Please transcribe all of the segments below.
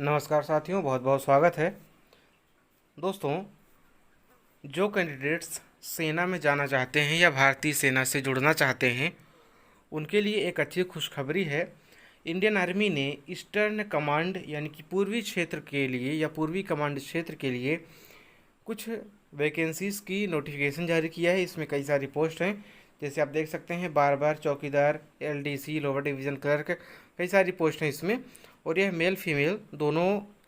नमस्कार साथियों, बहुत बहुत स्वागत है। दोस्तों, जो कैंडिडेट्स सेना में जाना चाहते हैं या भारतीय सेना से जुड़ना चाहते हैं, उनके लिए एक अच्छी खुशखबरी है। इंडियन आर्मी ने ईस्टर्न कमांड यानी कि पूर्वी क्षेत्र के लिए या पूर्वी कमांड क्षेत्र के लिए कुछ वैकेंसीज़ की नोटिफिकेशन जारी किया है। इसमें कई सारी पोस्ट हैं, जैसे आप देख सकते हैं बार चौकीदार, एलडीसी, लोअर डिवीज़न क्लर्क, कई सारी पोस्ट हैं इसमें। और यह मेल फीमेल दोनों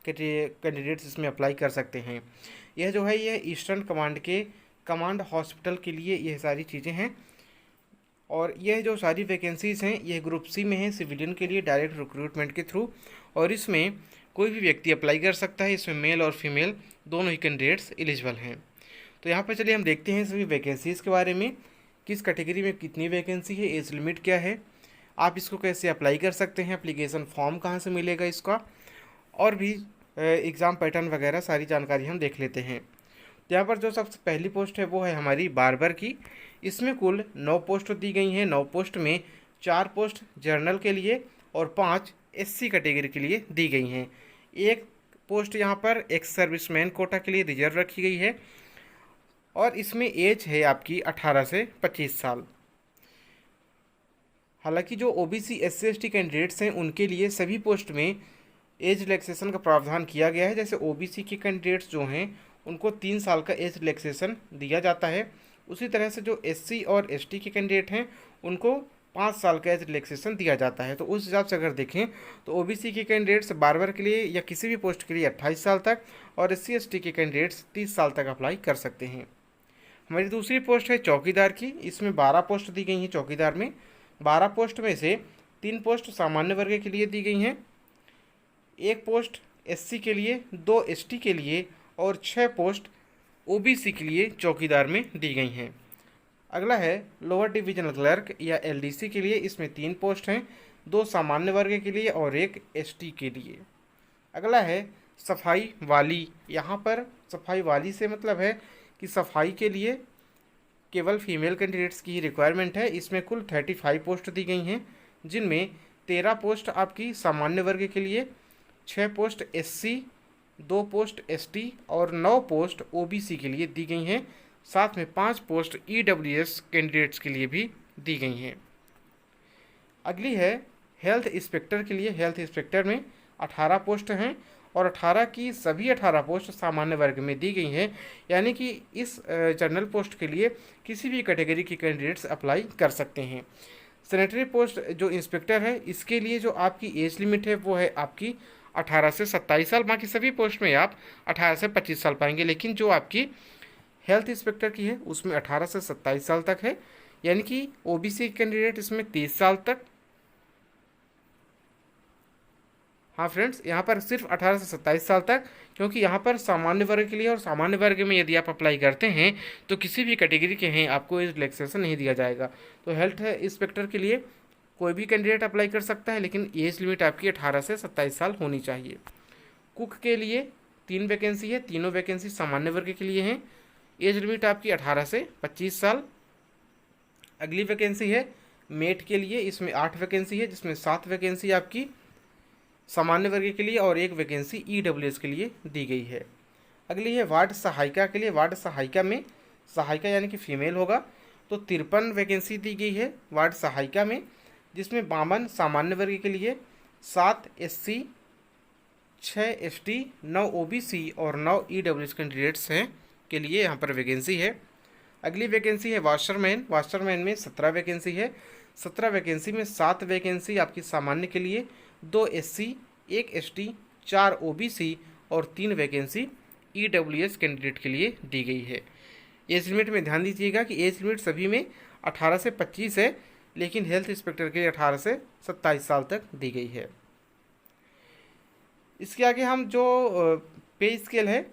कैंडिडेट्स इसमें अप्लाई कर सकते हैं। यह जो है यह ईस्टर्न कमांड के कमांड हॉस्पिटल के लिए यह सारी चीज़ें हैं। और यह जो सारी वैकेंसीज़ हैं यह ग्रुप सी में है, सिविलियन के लिए डायरेक्ट रिक्रूटमेंट के थ्रू। और इसमें कोई भी व्यक्ति अप्लाई कर सकता है। इसमें मेल और फीमेल दोनों ही कैंडिडेट्स एलिजिबल हैं। तो यहाँ पर चलिए हम देखते हैं सभी वैकेंसीज़ के बारे में, किस कैटेगरी में कितनी वैकेंसी है, एज लिमिट क्या है, आप इसको कैसे अप्लाई कर सकते हैं, एप्लीकेशन फॉर्म कहाँ से मिलेगा इसका, और भी एग्ज़ाम पैटर्न वगैरह सारी जानकारी हम देख लेते हैं। तो यहाँ पर जो सबसे पहली पोस्ट है वो है हमारी बार्बर की। इसमें कुल 9 पोस्ट दी गई हैं। 9 पोस्ट में 4 पोस्ट जर्नल के लिए और 5 एससी कैटेगरी के लिए दी गई हैं। एक पोस्ट यहाँ पर एक्स सर्विसमैन कोटा के लिए रिजर्व रखी गई है और इसमें एज है आपकी 18 से 25 साल। हालांकि जो ओबीसी एससी एसटी कैंडिडेट्स हैं उनके लिए सभी पोस्ट में एज रिलैक्सेशन का प्रावधान किया गया है। जैसे ओबीसी के कैंडिडेट्स जो हैं उनको 3 साल का एज रिलैक्सेशन दिया जाता है, उसी तरह से जो एससी और एसटी के कैंडिडेट हैं उनको 5 साल का एज रिलैक्सेशन दिया जाता है। तो उस हिसाब से अगर देखें तो ओबीसी के कैंडिडेट्स बार्बर के लिए या किसी भी पोस्ट के लिए 28 साल तक और एससी एसटी के कैंडिडेट्स 30 साल तक अप्लाई कर सकते हैं। हमारी दूसरी पोस्ट है चौकीदार की। इसमें 12 पोस्ट दी गई हैं चौकीदार में। 12 पोस्ट में से 3 पोस्ट सामान्य वर्ग के लिए दी गई हैं, 1 पोस्ट एससी के लिए, 2 एसटी के लिए और 6 पोस्ट ओबीसी के लिए चौकीदार में दी गई हैं। अगला है लोअर डिवीजनल क्लर्क या एलडीसी के लिए। इसमें 3 पोस्ट हैं, 2 सामान्य वर्ग के लिए और 1 एसटी के लिए। अगला है सफाई वाली। यहाँ पर सफाई वाली से मतलब है कि सफाई के लिए केवल फीमेल कैंडिडेट्स की ही रिक्वायरमेंट है। इसमें कुल 35 पोस्ट दी गई हैं, जिनमें 13 पोस्ट आपकी सामान्य वर्ग के लिए, 6 पोस्ट एससी, 2 पोस्ट एसटी और 9 पोस्ट ओबीसी के लिए दी गई हैं। साथ में 5 पोस्ट ईडब्ल्यूएस कैंडिडेट्स के लिए भी दी गई हैं। अगली है हेल्थ इंस्पेक्टर के लिए। हेल्थ इंस्पेक्टर में 18 पोस्ट हैं और 18 की सभी 18 पोस्ट सामान्य वर्ग में दी गई हैं, यानी कि इस जनरल पोस्ट के लिए किसी भी कैटेगरी के कैंडिडेट्स अप्लाई कर सकते हैं। सैनिटरी पोस्ट जो इंस्पेक्टर है इसके लिए जो आपकी एज लिमिट है वो है आपकी 18 से 27 साल। बाकी सभी पोस्ट में आप 18 से 25 साल पाएंगे, लेकिन जो आपकी हेल्थ इंस्पेक्टर की है उसमें 18 से 27 साल तक है, यानी कि ओबीसी कैंडिडेट इसमें 30 साल तक। हाँ फ्रेंड्स, यहाँ पर सिर्फ 18 से 27 साल तक, क्योंकि यहाँ पर सामान्य वर्ग के लिए और सामान्य वर्ग में यदि आप अप्लाई करते हैं तो किसी भी कैटेगरी के हैं आपको एज रिलैक्सेशन नहीं दिया जाएगा। तो हेल्थ इंस्पेक्टर के लिए कोई भी कैंडिडेट अप्लाई कर सकता है, लेकिन एज लिमिट आपकी 18 से 27 साल होनी चाहिए। कुक के लिए 3 वैकेंसी है, तीनों वैकेंसी सामान्य वर्ग के लिए हैं। एज लिमिट आपकी 18 से 25 साल। अगली वैकेंसी है मेट के लिए। इसमें 8 वैकेंसी है, जिसमें 7 वैकेंसी आपकी सामान्य वर्ग के लिए और 1 वैकेंसी ईडब्ल्यूएस के लिए दी गई है। अगली है वार्ड सहायिका के लिए। वार्ड सहायिका में सहायिका यानी कि फीमेल होगा, तो 53 वैकेंसी दी गई है वार्ड सहायिका में, जिसमें 52 सामान्य वर्ग के लिए, 7 एससी, 6 एसटी, 9 ओबीसी और 9 ईडब्ल्यूएस कैंडिडेट्स हैं के लिए यहाँ पर वैकेंसी है। अगली वैकेंसी है वाशरमैन। वाशरमैन में 17 वैकेंसी है। 17 वैकेंसी में 7 वैकेंसी आपकी सामान्य के लिए, 2 एससी, 1 एसटी, 4 ओबीसी और 3 वैकेंसी ईडब्ल्यूएस कैंडिडेट के लिए दी गई है। एज लिमिट में ध्यान दीजिएगा कि एज लिमिट सभी में 18 से 25 है, लेकिन हेल्थ इंस्पेक्टर के लिए 18 से 27 साल तक दी गई है। इसके आगे हम जो पे स्केल है,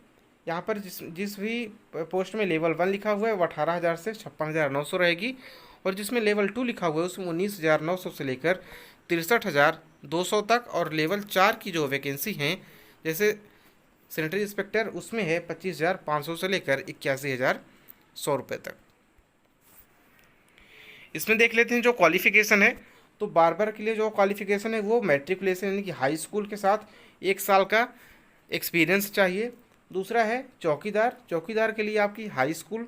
यहाँ पर जिस भी पोस्ट में लेवल 1 लिखा हुआ है वो 18,000 से 56,900 रहेगी, और जिसमें लेवल 2 लिखा हुआ है उसमें 19,900 से लेकर 63,200 तक, और लेवल 4 की जो वैकेंसी हैं जैसे सैनिटरी इंस्पेक्टर उसमें है 25,500 से लेकर 81,100 रुपये तक। इसमें देख लेते हैं जो क्वालिफिकेशन है। तो बार्बर के लिए जो क्वालिफिकेशन है वो मैट्रिकुलेशन यानी कि हाई स्कूल के साथ 1 साल का एक्सपीरियंस चाहिए। दूसरा है चौकीदार, चौकीदार के लिए आपकी हाई स्कूल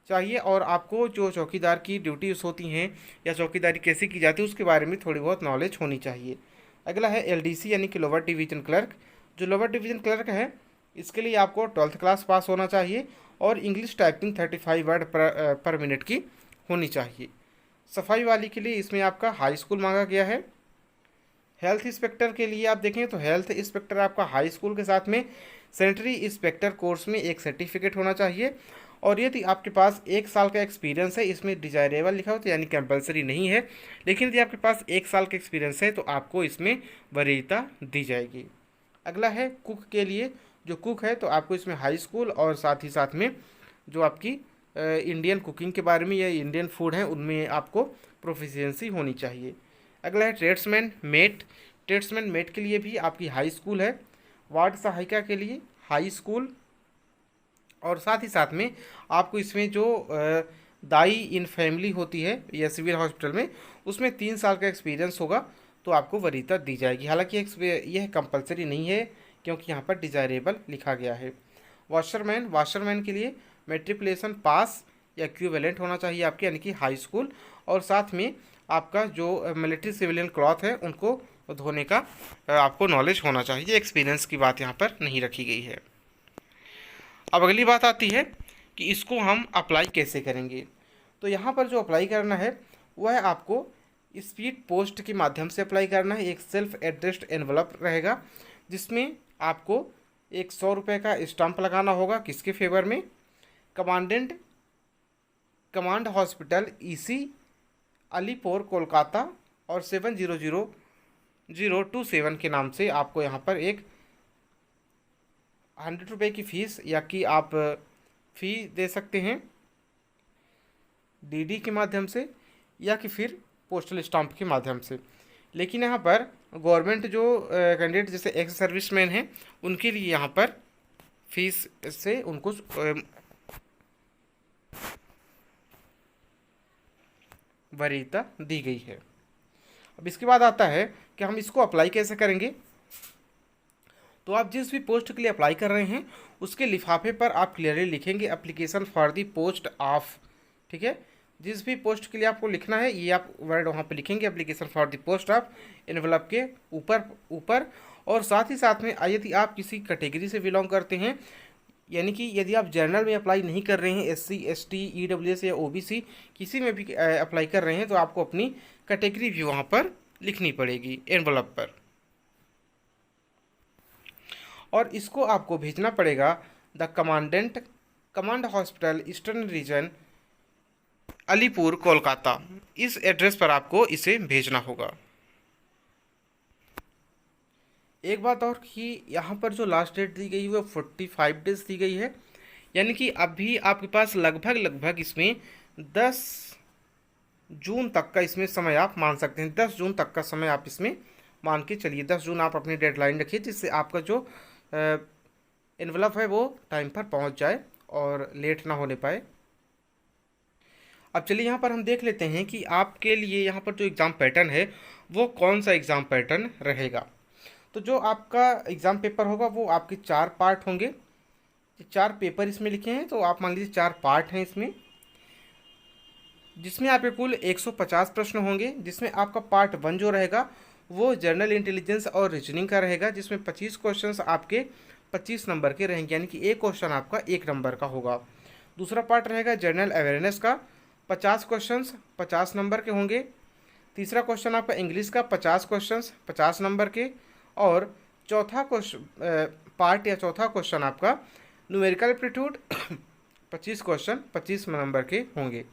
चाहिए और आपको जो चौकीदार की ड्यूटीज़ होती हैं या चौकीदारी कैसे की जाती है उसके बारे में थोड़ी बहुत नॉलेज होनी चाहिए। अगला है एलडीसी यानी कि लोअर डिवीजन क्लर्क। जो लोअर डिवीजन क्लर्क है इसके लिए आपको 12th क्लास पास होना चाहिए और इंग्लिश टाइपिंग 35 वर्ड पर मिनट की होनी चाहिए। सफाई वाली के लिए इसमें आपका हाई स्कूल मांगा गया है। हेल्थ इंस्पेक्टर के लिए आप देखें तो हेल्थ इंस्पेक्टर आपका हाई स्कूल के साथ में सैनिटरी इंस्पेक्टर कोर्स में एक सर्टिफिकेट होना चाहिए और यदि आपके पास 1 साल का एक्सपीरियंस है, इसमें डिजायरेबल लिखा हो तो यानी कंपलसरी नहीं है, लेकिन यदि आपके पास 1 साल का एक्सपीरियंस है तो आपको इसमें वरीयता दी जाएगी। अगला है कुक के लिए। जो कुक है तो आपको इसमें हाई स्कूल और साथ ही साथ में जो आपकी इंडियन कुकिंग के बारे में या इंडियन फूड है उनमें आपको प्रोफिशिएंसी होनी चाहिए। अगला है ट्रेड्समैन मेट। ट्रेड्समैन मेट के लिए भी आपकी हाई स्कूल है। वार्ड सहायिका के लिए हाई स्कूल और साथ ही साथ में आपको इसमें जो दाई इन फैमिली होती है या सिविल हॉस्पिटल में उसमें 3 साल का एक्सपीरियंस होगा तो आपको वरीयता दी जाएगी। हालांकि यह कंपलसरी नहीं है क्योंकि यहाँ पर डिजायरेबल लिखा गया है। वॉशरमैन, वॉशरमैन के लिए मैट्रिकुलेशन पास या इक्विवेलेंट होना चाहिए आपके यानी कि हाई स्कूल और साथ में आपका जो मिलिट्री सिविलियन क्लॉथ है उनको धोने का आपको नॉलेज होना चाहिए। एक्सपीरियंस की बात यहाँ पर नहीं रखी गई है। अब अगली बात आती है कि इसको हम अप्लाई कैसे करेंगे। तो यहाँ पर जो अप्लाई करना है वह है आपको स्पीड पोस्ट के माध्यम से अप्लाई करना है। एक सेल्फ एड्रेस्ड एनवलप रहेगा जिसमें आपको एक 100 रुपये का स्टाम्प लगाना होगा। किसके फेवर में? Command hospital EC Alipur Kolkata और 700027 के नाम से आपको यहाँ पर एक 100 रुपये की फ़ीस या कि आप फ़ी दे सकते हैं डीडी के माध्यम से या कि फिर पोस्टल स्टाम्प के माध्यम से। लेकिन यहाँ पर गवर्नमेंट जो कैंडिडेट जैसे एक्स सर्विसमैन हैं उनके लिए यहाँ पर फीस से उनको वरीयता दी गई है। अब इसके बाद आता है कि हम इसको अप्लाई कैसे करेंगे। तो आप जिस भी पोस्ट के लिए अप्लाई कर रहे हैं उसके लिफाफे पर आप क्लियरली लिखेंगे application for the post of. ठीक है, जिस भी पोस्ट के लिए आपको लिखना है ये आप वर्ड वहाँ पे लिखेंगे application for the post of envelope के ऊपर। और साथ ही साथ में यदि आप किसी कैटेगरी से बिलोंग करते हैं यानी कि यदि आप जनरल में अप्लाई नहीं कर रहे हैं, SC ST EWS या OBC किसी में भी अप्लाई कर रहे हैं तो आपको अपनी कैटेगरी भी वहाँ पर लिखनी पड़ेगी एनवलप पर। और इसको आपको भेजना पड़ेगा the command hospital eastern region Alipur Kolkata, इस एड्रेस पर आपको इसे भेजना होगा। एक बात और कि यहाँ पर जो लास्ट डेट दी गई है वो 45 डेज दी गई है यानी कि अभी आपके पास लगभग इसमें 10 जून तक का इसमें समय आप मान सकते हैं। 10 जून तक का समय आप इसमें मान के चलिए। 10 जून आप अपनी डेडलाइन रखिए जिससे आपका जो एनवलप है वो टाइम पर पहुँच जाए और लेट ना होने पाए। अब चलिए यहाँ पर हम देख लेते हैं कि आपके लिए यहाँ पर जो एग्ज़ाम पैटर्न है वो कौन सा एग्ज़ाम पैटर्न रहेगा। तो जो आपका एग्ज़ाम पेपर होगा वो आपके 4 पार्ट होंगे। 4 पेपर इसमें लिखे हैं तो आप मान लीजिए 4 पार्ट हैं इसमें, जिसमें आपके कुल 150 प्रश्न होंगे। जिसमें आपका पार्ट 1 जो रहेगा वो जनरल इंटेलिजेंस और रीजनिंग का रहेगा जिसमें 25 क्वेश्चंस आपके 25 नंबर के रहेंगे यानी कि एक क्वेश्चन आपका 1 नंबर का होगा। दूसरा पार्ट रहेगा जनरल अवेयरनेस का, 50 क्वेश्चंस 50 नंबर के होंगे। तीसरा क्वेश्चन आपका इंग्लिश का 50 क्वेश्चंस 50 नंबर के। और चौथा क्वेश्चन आपका न्यूमेरिकल एप्टीट्यूड 25 क्वेश्चन 25 नंबर के होंगे।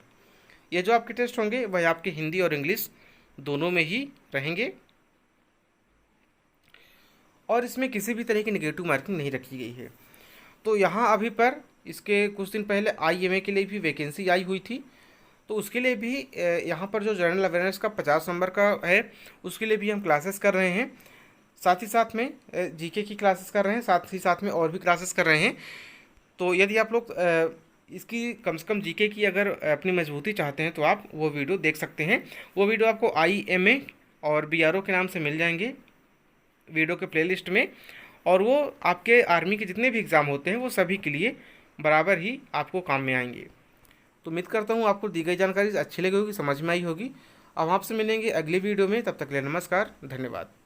ये जो आपके टेस्ट होंगे वह आपके हिंदी और इंग्लिश दोनों में ही रहेंगे और इसमें किसी भी तरह की नेगेटिव मार्किंग नहीं रखी गई है। तो यहाँ अभी पर इसके कुछ दिन पहले IMA के लिए भी वैकेंसी आई हुई थी तो उसके लिए भी यहाँ पर जो जनरल अवेयरनेस का 50 नंबर का है उसके लिए भी हम क्लासेस कर रहे हैं। साथ ही साथ में GK की क्लासेस कर रहे हैं, साथ ही साथ में और भी क्लासेस कर रहे हैं। तो यदि आप लोग इसकी कम से कम जीके की अगर अपनी मजबूती चाहते हैं तो आप वो वीडियो देख सकते हैं। वो वीडियो आपको IMA और BRO के नाम से मिल जाएंगे वीडियो के प्लेलिस्ट में, और वो आपके आर्मी के जितने भी एग्ज़ाम होते हैं वो सभी के लिए बराबर ही आपको काम में आएंगे। तो उम्मीद करता हूँ आपको दी गई जानकारी अच्छी लगी होगी, समझ में आई होगी। अब आपसे मिलेंगे अगली वीडियो में, तब तक के लिए नमस्कार, धन्यवाद।